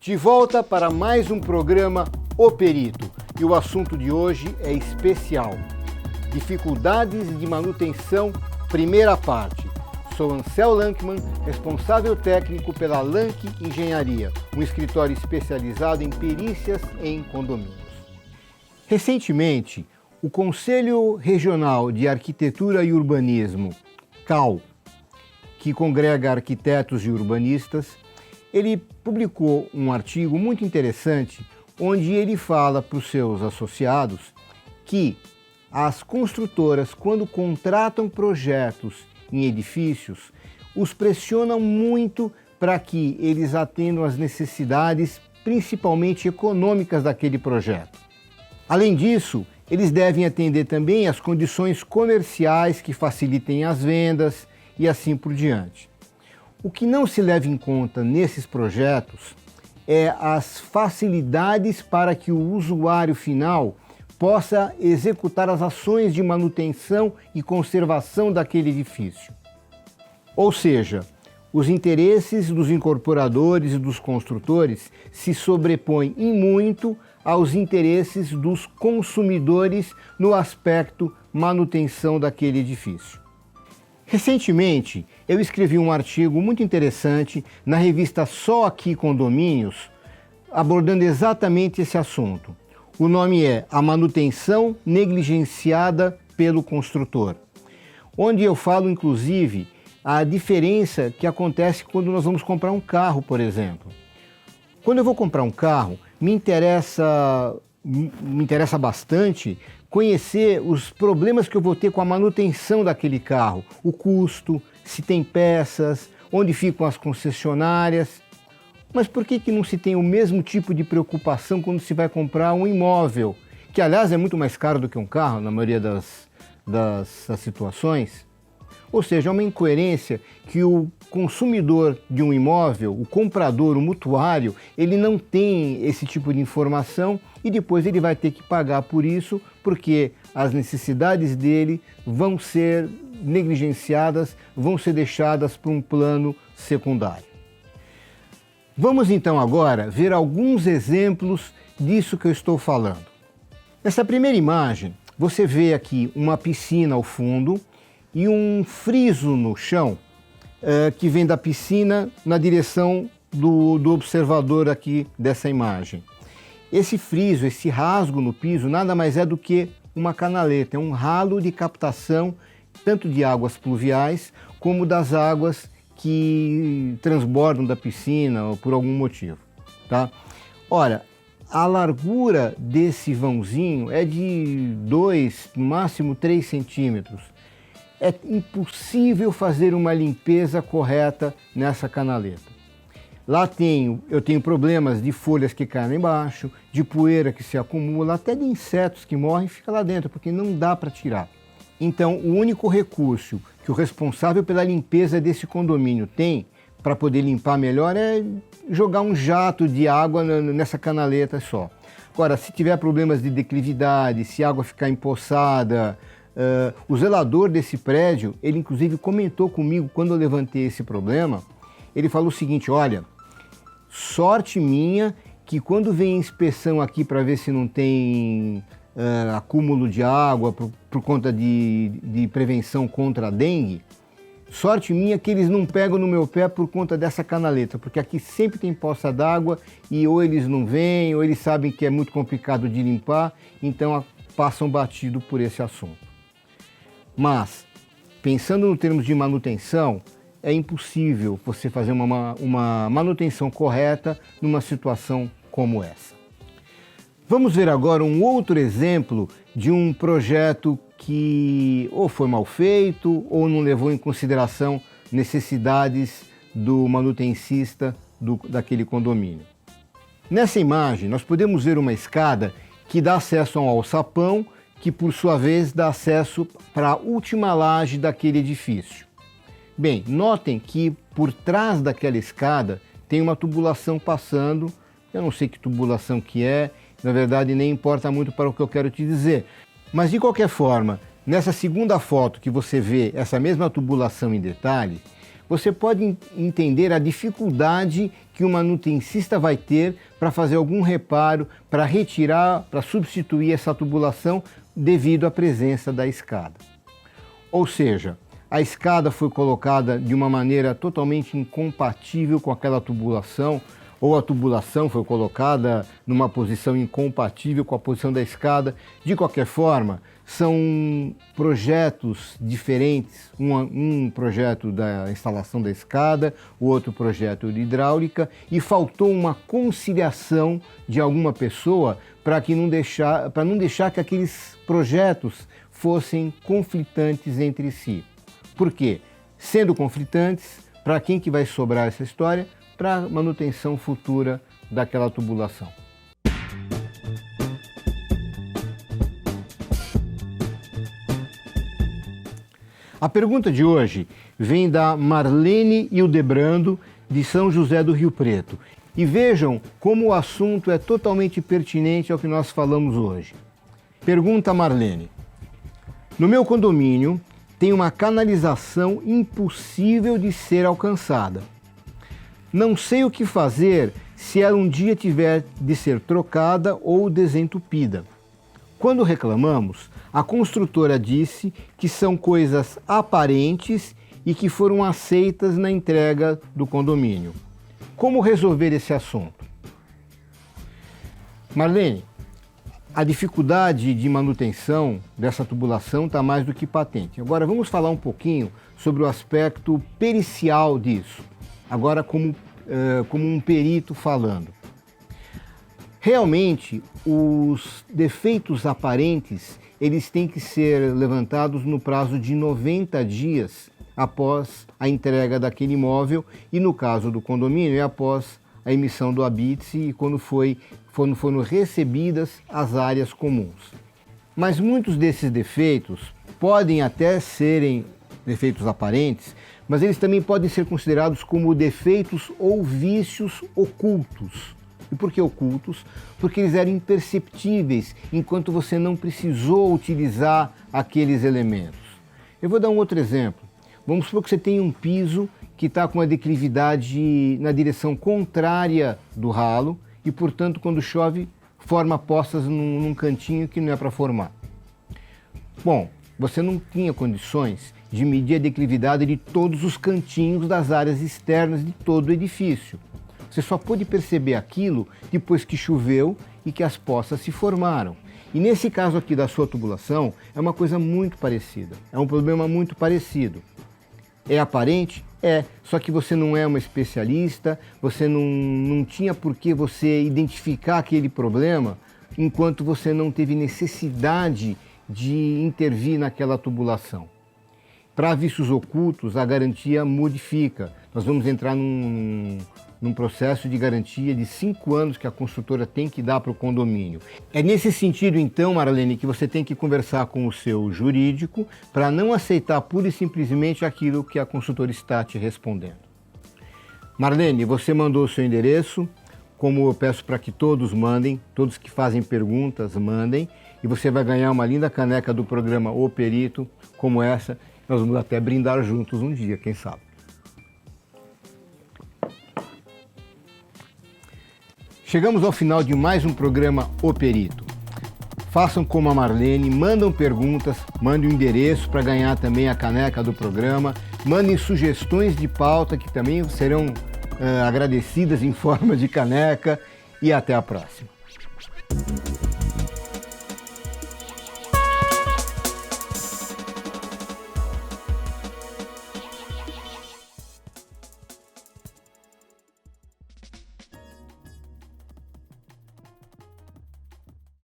De volta para mais um programa O Perito, e o assunto de hoje é especial. Dificuldades de manutenção, primeira parte. Sou Ansel Lankman, responsável técnico pela Lank Engenharia, um escritório especializado em perícias em condomínios. Recentemente, o Conselho Regional de Arquitetura e Urbanismo, CAU, que congrega arquitetos e urbanistas, ele publicou um artigo muito interessante onde ele fala para os seus associados que as construtoras, quando contratam projetos em edifícios, os pressionam muito para que eles atendam às necessidades, principalmente econômicas daquele projeto. Além disso, eles devem atender também às condições comerciais que facilitem as vendas e assim por diante. O que não se leva em conta nesses projetos é as facilidades para que o usuário final possa executar as ações de manutenção e conservação daquele edifício. Ou seja, os interesses dos incorporadores e dos construtores se sobrepõem em muito aos interesses dos consumidores no aspecto manutenção daquele edifício. Recentemente, eu escrevi um artigo muito interessante na revista Só Aqui Condomínios, abordando exatamente esse assunto. O nome é A Manutenção Negligenciada pelo Construtor, onde eu falo, inclusive, a diferença que acontece quando nós vamos comprar um carro, por exemplo. Quando eu vou comprar um carro, me interessa bastante conhecer os problemas que eu vou ter com a manutenção daquele carro, o custo, se tem peças, onde ficam as concessionárias. Mas por que não se tem o mesmo tipo de preocupação quando se vai comprar um imóvel, que aliás é muito mais caro do que um carro na maioria das situações? Ou seja, é uma incoerência que o consumidor de um imóvel, o comprador, o mutuário, ele não tem esse tipo de informação e depois ele vai ter que pagar por isso, porque as necessidades dele vão ser negligenciadas, vão ser deixadas para um plano secundário. Vamos então agora ver alguns exemplos disso que eu estou falando. Nessa primeira imagem, você vê aqui uma piscina ao fundo e um friso no chão que vem da piscina na direção do observador aqui dessa imagem. Esse friso, esse rasgo no piso, nada mais é do que uma canaleta, é um ralo de captação tanto de águas pluviais como das águas que transbordam da piscina ou por algum motivo, tá? Ora, a largura desse vãozinho é de 2, no máximo 3 centímetros. É impossível fazer uma limpeza correta nessa canaleta. Lá eu tenho problemas de folhas que caem lá embaixo, de poeira que se acumula, até de insetos que morrem e ficam lá dentro, porque não dá para tirar. Então, o único recurso que o responsável pela limpeza desse condomínio tem para poder limpar melhor é jogar um jato de água nessa canaleta só. Agora, se tiver problemas de declividade, se a água ficar empoçada, o zelador desse prédio, ele inclusive comentou comigo quando eu levantei esse problema, ele falou o seguinte: olha, sorte minha que quando vem inspeção aqui para ver se não tem acúmulo de água por conta de prevenção contra a dengue, sorte minha que eles não pegam no meu pé por conta dessa canaleta, porque aqui sempre tem poça d'água e ou eles não vêm, ou eles sabem que é muito complicado de limpar, então passam batido por esse assunto. Mas, pensando no termos de manutenção, é impossível você fazer uma manutenção correta numa situação como essa. Vamos ver agora um outro exemplo de um projeto que ou foi mal feito ou não levou em consideração necessidades do manutencista daquele condomínio. Nessa imagem, nós podemos ver uma escada que dá acesso a um alçapão, que por sua vez dá acesso para a última laje daquele edifício. Bem, notem que por trás daquela escada tem uma tubulação passando, eu não sei que tubulação que é, na verdade nem importa muito para o que eu quero te dizer, mas de qualquer forma, nessa segunda foto que você vê essa mesma tubulação em detalhe, você pode entender a dificuldade que o manutencista vai ter para fazer algum reparo, para retirar, para substituir essa tubulação devido à presença da escada. Ou seja, a escada foi colocada de uma maneira totalmente incompatível com aquela tubulação, ou a tubulação foi colocada numa posição incompatível com a posição da escada. De qualquer forma, são projetos diferentes, um projeto da instalação da escada, o outro projeto de hidráulica, e faltou uma conciliação de alguma pessoa para não deixar que aqueles projetos fossem conflitantes entre si. Por quê? Sendo conflitantes, para quem que vai sobrar essa história? Para a manutenção futura daquela tubulação. A pergunta de hoje vem da Marlene Hildebrando, de São José do Rio Preto. E vejam como o assunto é totalmente pertinente ao que nós falamos hoje. Pergunta Marlene: no meu condomínio tem uma canalização impossível de ser alcançada. Não sei o que fazer se ela um dia tiver de ser trocada ou desentupida. Quando reclamamos, a construtora disse que são coisas aparentes e que foram aceitas na entrega do condomínio. Como resolver esse assunto? Marlene, a dificuldade de manutenção dessa tubulação está mais do que patente. Agora vamos falar um pouquinho sobre o aspecto pericial disso. Agora como um perito falando. Realmente, os defeitos aparentes, eles têm que ser levantados no prazo de 90 dias após a entrega daquele imóvel e, no caso do condomínio, após a emissão do habite e quando foram recebidas as áreas comuns. Mas muitos desses defeitos podem até serem defeitos aparentes, mas eles também podem ser considerados como defeitos ou vícios ocultos. E por que ocultos? Porque eles eram imperceptíveis enquanto você não precisou utilizar aqueles elementos. Eu vou dar um outro exemplo. Vamos supor que você tem um piso que está com a declividade na direção contrária do ralo e, portanto, quando chove, forma poças num cantinho que não é para formar. Bom, você não tinha condições de medir a declividade de todos os cantinhos das áreas externas de todo o edifício. Você só pôde perceber aquilo depois que choveu e que as poças se formaram. E nesse caso aqui da sua tubulação, é uma coisa muito parecida, é um problema muito parecido. É aparente? É, só que você não é uma especialista, você não tinha por que você identificar aquele problema enquanto você não teve necessidade de intervir naquela tubulação. Para vícios ocultos, a garantia modifica. Nós vamos entrar num processo de garantia de 5 anos que a construtora tem que dar para o condomínio. É nesse sentido, então, Marlene, que você tem que conversar com o seu jurídico para não aceitar pura e simplesmente aquilo que a construtora está te respondendo. Marlene, você mandou o seu endereço, como eu peço para que todos mandem, todos que fazem perguntas mandem, e você vai ganhar uma linda caneca do programa O Perito, como essa. Nós vamos até brindar juntos um dia, quem sabe. Chegamos ao final de mais um programa O Perito. Façam como a Marlene, mandam perguntas, mandem o endereço para ganhar também a caneca do programa, mandem sugestões de pauta que também serão agradecidas em forma de caneca e até a próxima.